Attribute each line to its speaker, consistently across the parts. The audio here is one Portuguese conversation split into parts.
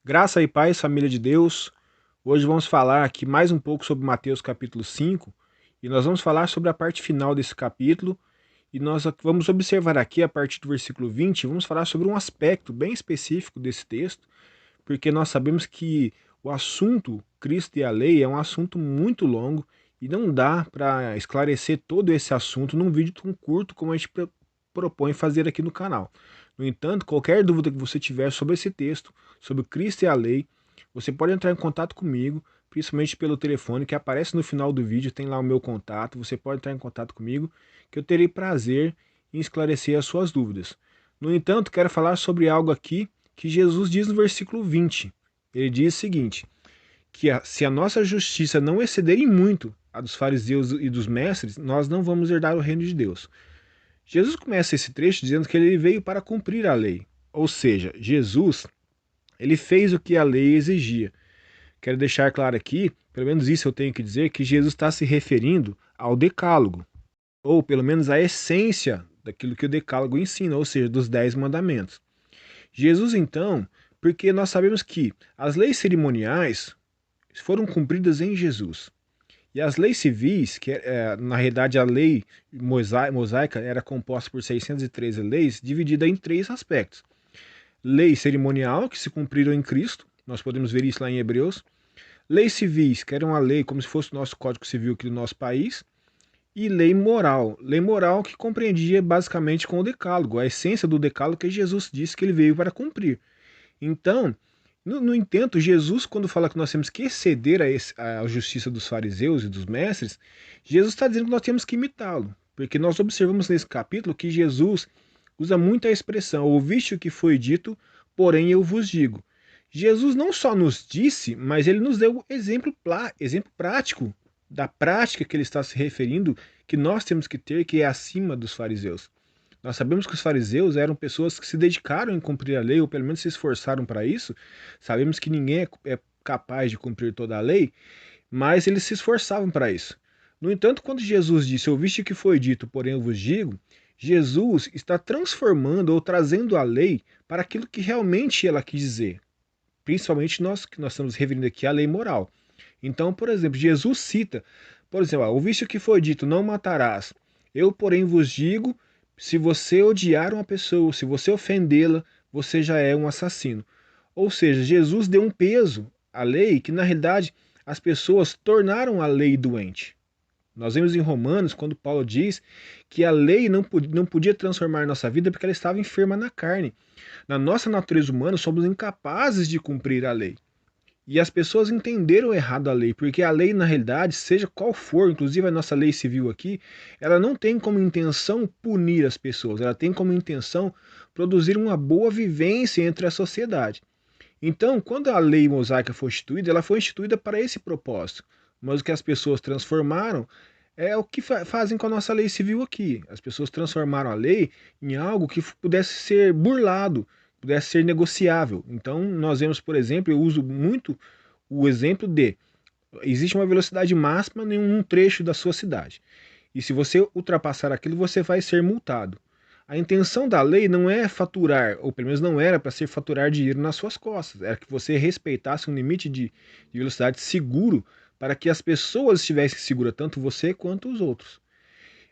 Speaker 1: Graça e paz, família de Deus. Hoje vamos falar aqui mais um pouco sobre Mateus capítulo 5 e nós vamos falar sobre a parte final desse capítulo e nós vamos observar aqui a partir do versículo 20, vamos falar sobre um aspecto bem específico desse texto, porque nós sabemos que o assunto Cristo e a lei é um assunto muito longo e não dá para esclarecer todo esse assunto num vídeo tão curto como a gente propõe fazer aqui no canal. No entanto, qualquer dúvida que você tiver sobre esse texto, sobre Cristo e a lei, você pode entrar em contato comigo, principalmente pelo telefone que aparece no final do vídeo, tem lá o meu contato, você pode entrar em contato comigo, que eu terei prazer em esclarecer as suas dúvidas. No entanto, quero falar sobre algo aqui que Jesus diz no versículo 20. Ele diz o seguinte, que se a nossa justiça não exceder em muito a dos fariseus e dos mestres, nós não vamos herdar o reino de Deus. Jesus começa esse trecho dizendo que ele veio para cumprir a lei. Ou seja, Jesus, ele fez o que a lei exigia. Quero deixar claro aqui, pelo menos isso eu tenho que dizer, que Jesus está se referindo ao decálogo, ou pelo menos à essência daquilo que o decálogo ensina, ou seja, dos 10 mandamentos. Jesus, então, porque nós sabemos que as leis cerimoniais foram cumpridas em Jesus. E as leis civis, que na realidade a lei mosaica era composta por 613 leis, dividida em três aspectos. Lei cerimonial, que se cumpriram em Cristo, nós podemos ver isso lá em Hebreus. Leis civis, que eram a lei como se fosse o nosso Código Civil aqui do nosso país. E lei moral que compreendia basicamente com o decálogo, a essência do decálogo que Jesus disse que ele veio para cumprir. Então, no entanto, Jesus, quando fala que nós temos que exceder a justiça dos fariseus e dos mestres, Jesus está dizendo que nós temos que imitá-lo. Porque nós observamos nesse capítulo que Jesus usa muito a expressão, ouviste o que foi dito, porém eu vos digo. Jesus não só nos disse, mas ele nos deu exemplo prático da prática que ele está se referindo, que nós temos que ter, que é acima dos fariseus. Nós sabemos que os fariseus eram pessoas que se dedicaram em cumprir a lei, ou pelo menos se esforçaram para isso. Sabemos que ninguém é capaz de cumprir toda a lei, mas eles se esforçavam para isso. No entanto, quando Jesus disse, ouviste o que foi dito, porém eu vos digo, Jesus está transformando ou trazendo a lei para aquilo que realmente ela quis dizer. Principalmente nós que nós estamos referindo aqui à lei moral. Então, por exemplo, Jesus cita, por exemplo, ouviste o que foi dito, não matarás. Eu, porém, vos digo, se você odiar uma pessoa, se você ofendê-la, você já é um assassino. Ou seja, Jesus deu um peso à lei que, na realidade, as pessoas tornaram a lei doente. Nós vemos em Romanos, quando Paulo diz que a lei não podia transformar nossa vida porque ela estava enferma na carne. Na nossa natureza humana, somos incapazes de cumprir a lei. E as pessoas entenderam errado a lei, porque a lei, na realidade, seja qual for, inclusive a nossa lei civil aqui, ela não tem como intenção punir as pessoas, ela tem como intenção produzir uma boa vivência entre a sociedade. Então, quando a lei mosaica foi instituída, ela foi instituída para esse propósito. Mas o que as pessoas transformaram é o que fazem com a nossa lei civil aqui. As pessoas transformaram a lei em algo que pudesse ser burlado, pudesse ser negociável. Então, nós vemos, por exemplo, eu uso muito o exemplo de existe uma velocidade máxima em um trecho da sua cidade. E se você ultrapassar aquilo, você vai ser multado. A intenção da lei não é faturar, ou pelo menos não era para ser faturar dinheiro nas suas costas, era que você respeitasse um limite de velocidade seguro para que as pessoas estivessem seguras, tanto você quanto os outros.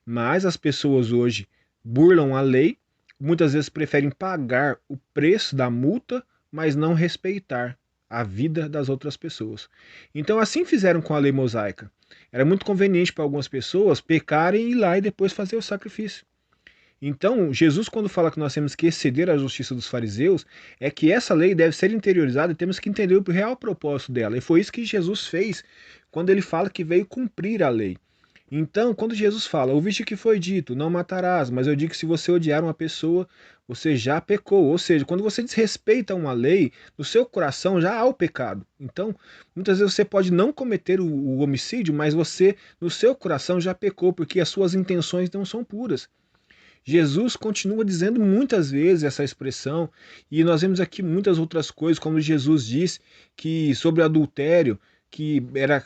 Speaker 1: Mas as pessoas hoje burlam a lei, muitas vezes preferem pagar o preço da multa, mas não respeitar a vida das outras pessoas. Então assim fizeram com a lei mosaica. Era muito conveniente para algumas pessoas pecarem e ir lá e depois fazer o sacrifício. Então, Jesus, quando fala que nós temos que exceder a justiça dos fariseus, é que essa lei deve ser interiorizada e temos que entender o real propósito dela. E foi isso que Jesus fez quando ele fala que veio cumprir a lei. Então, quando Jesus fala, ouviste o que foi dito, não matarás, mas eu digo que se você odiar uma pessoa, você já pecou. Ou seja, quando você desrespeita uma lei, no seu coração já há o pecado. Então, muitas vezes você pode não cometer o homicídio, mas você, no seu coração, já pecou, porque as suas intenções não são puras. Jesus continua dizendo muitas vezes essa expressão, e nós vemos aqui muitas outras coisas, como Jesus diz que sobre o adultério, que era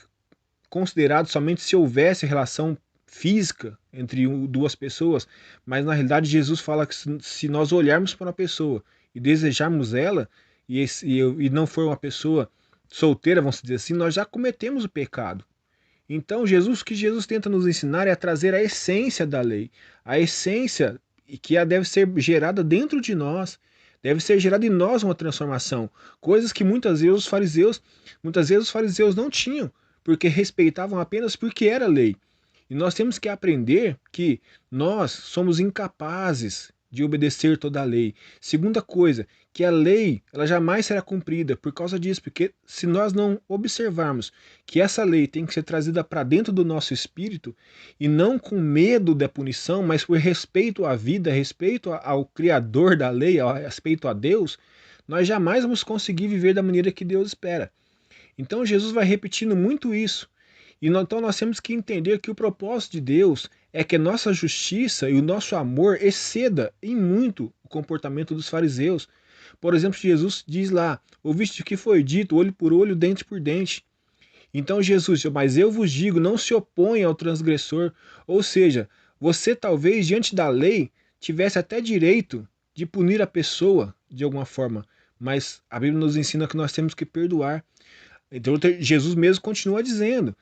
Speaker 1: considerado somente se houvesse relação física entre duas pessoas, mas na realidade Jesus fala que se nós olharmos para uma pessoa e desejarmos ela, e não for uma pessoa solteira, vamos dizer assim, nós já cometemos o pecado. Então, o que Jesus tenta nos ensinar é a trazer a essência da lei, a essência que deve ser gerada dentro de nós, deve ser gerada em nós uma transformação, coisas que muitas vezes os fariseus não tinham, porque respeitavam apenas porque era lei. E nós temos que aprender que nós somos incapazes de obedecer toda a lei. Segunda coisa, que a lei ela jamais será cumprida por causa disso, porque se nós não observarmos que essa lei tem que ser trazida para dentro do nosso espírito e não com medo da punição, mas por respeito à vida, respeito ao Criador da lei, respeito a Deus, nós jamais vamos conseguir viver da maneira que Deus espera. Então Jesus vai repetindo muito isso. Então nós temos que entender que o propósito de Deus é que a nossa justiça e o nosso amor exceda em muito o comportamento dos fariseus. Por exemplo, Jesus diz lá, ouviste o que foi dito, olho por olho, dente por dente. Então Jesus, mas eu vos digo, não se oponha ao transgressor. Ou seja, você talvez diante da lei tivesse até direito de punir a pessoa de alguma forma, mas a Bíblia nos ensina que nós temos que perdoar. Então Jesus mesmo continua dizendo,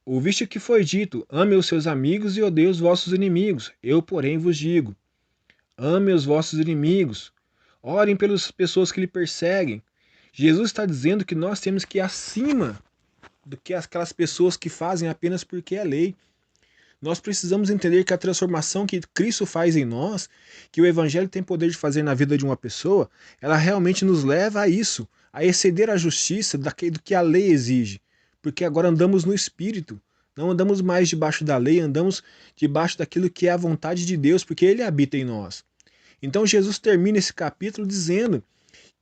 Speaker 1: ouviste o que foi dito, ame os seus amigos e odeie os vossos inimigos. Eu, porém, vos digo, ame os vossos inimigos, orem pelas pessoas que lhe perseguem. Jesus está dizendo que nós temos que ir acima do que aquelas pessoas que fazem apenas porque é lei. Nós precisamos entender que a transformação que Cristo faz em nós, que o Evangelho tem poder de fazer na vida de uma pessoa, ela realmente nos leva a isso, a exceder a justiça do que a lei exige. Porque agora andamos no Espírito, não andamos mais debaixo da lei, andamos debaixo daquilo que é a vontade de Deus, porque Ele habita em nós. Então Jesus termina esse capítulo dizendo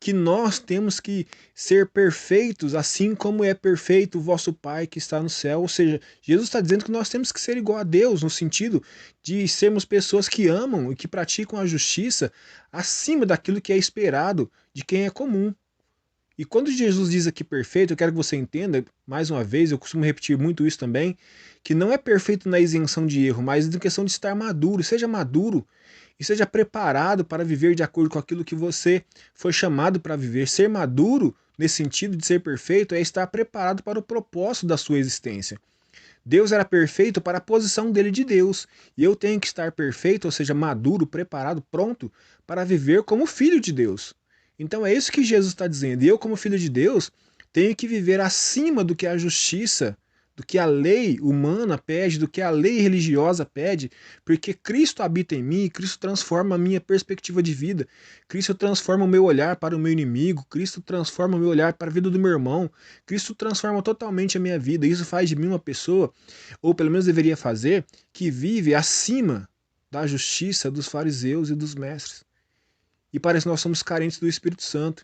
Speaker 1: que nós temos que ser perfeitos, assim como é perfeito o vosso Pai que está no céu. Ou seja, Jesus está dizendo que nós temos que ser igual a Deus, no sentido de sermos pessoas que amam e que praticam a justiça acima daquilo que é esperado de quem é comum. E quando Jesus diz aqui perfeito, eu quero que você entenda, mais uma vez, eu costumo repetir muito isso também, que não é perfeito na isenção de erro, mas na questão de estar maduro. Seja maduro e seja preparado para viver de acordo com aquilo que você foi chamado para viver. Ser maduro, nesse sentido de ser perfeito, é estar preparado para o propósito da sua existência. Deus era perfeito para a posição dele de Deus, e eu tenho que estar perfeito, ou seja, maduro, preparado, pronto para viver como filho de Deus. Então é isso que Jesus está dizendo. E eu, como filho de Deus, tenho que viver acima do que a justiça, do que a lei humana pede, do que a lei religiosa pede, porque Cristo habita em mim, Cristo transforma a minha perspectiva de vida, Cristo transforma o meu olhar para o meu inimigo, Cristo transforma o meu olhar para a vida do meu irmão, Cristo transforma totalmente a minha vida. Isso faz de mim uma pessoa, ou pelo menos deveria fazer, que vive acima da justiça dos fariseus e dos mestres. E parece que nós somos carentes do Espírito Santo.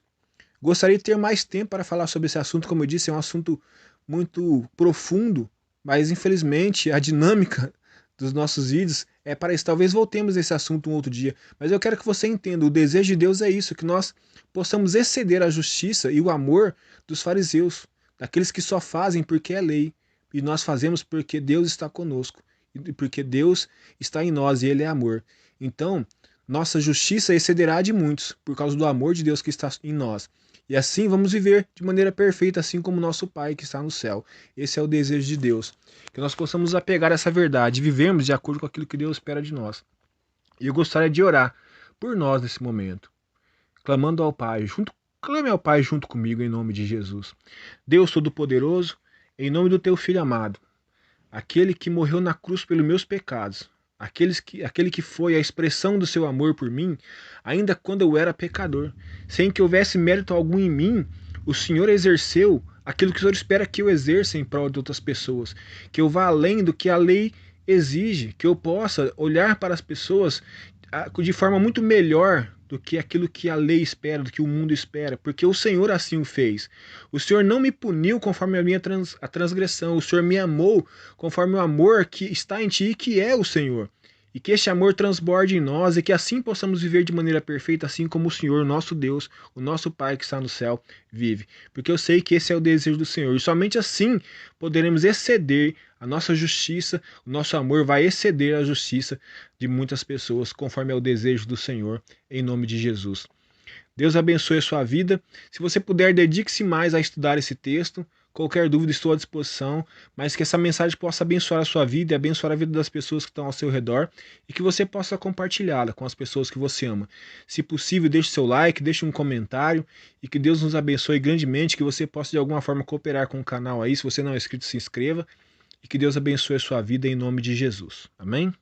Speaker 1: Gostaria de ter mais tempo para falar sobre esse assunto, como eu disse, é um assunto muito profundo, mas infelizmente a dinâmica dos nossos vídeos é para isso. Talvez voltemos a esse assunto um outro dia, mas eu quero que você entenda, o desejo de Deus é isso, que nós possamos exceder a justiça e o amor dos fariseus, daqueles que só fazem porque é lei, e nós fazemos porque Deus está conosco, e porque Deus está em nós e Ele é amor. Então, nossa justiça excederá a de muitos, por causa do amor de Deus que está em nós. E assim vamos viver de maneira perfeita, assim como nosso Pai que está no céu. Esse é o desejo de Deus. Que nós possamos apegar essa verdade, vivermos de acordo com aquilo que Deus espera de nós. E eu gostaria de orar por nós nesse momento, clamando ao Pai, clame ao Pai junto comigo em nome de Jesus. Deus Todo-Poderoso, em nome do Teu Filho amado, aquele que morreu na cruz pelos meus pecados, aquele que foi a expressão do seu amor por mim, ainda quando eu era pecador, sem que houvesse mérito algum em mim, o Senhor exerceu aquilo que o Senhor espera que eu exerça em prol de outras pessoas, que eu vá além do que a lei exige, que eu possa olhar para as pessoas de forma muito melhor do que aquilo que a lei espera, do que o mundo espera, porque o Senhor assim o fez. O Senhor não me puniu conforme a minha transgressão, o Senhor me amou conforme o amor que está em ti, que é o Senhor. E que este amor transborde em nós e que assim possamos viver de maneira perfeita, assim como o Senhor, nosso Deus, o nosso Pai que está no céu, vive. Porque eu sei que esse é o desejo do Senhor. E somente assim poderemos exceder a nossa justiça, o nosso amor vai exceder a justiça de muitas pessoas, conforme é o desejo do Senhor, em nome de Jesus. Deus abençoe a sua vida. Se você puder, dedique-se mais a estudar esse texto. Qualquer dúvida, estou à disposição, mas que essa mensagem possa abençoar a sua vida e abençoar a vida das pessoas que estão ao seu redor e que você possa compartilhá-la com as pessoas que você ama. Se possível, deixe seu like, deixe um comentário e que Deus nos abençoe grandemente, que você possa de alguma forma cooperar com o canal aí. Se você não é inscrito, se inscreva e que Deus abençoe a sua vida em nome de Jesus. Amém?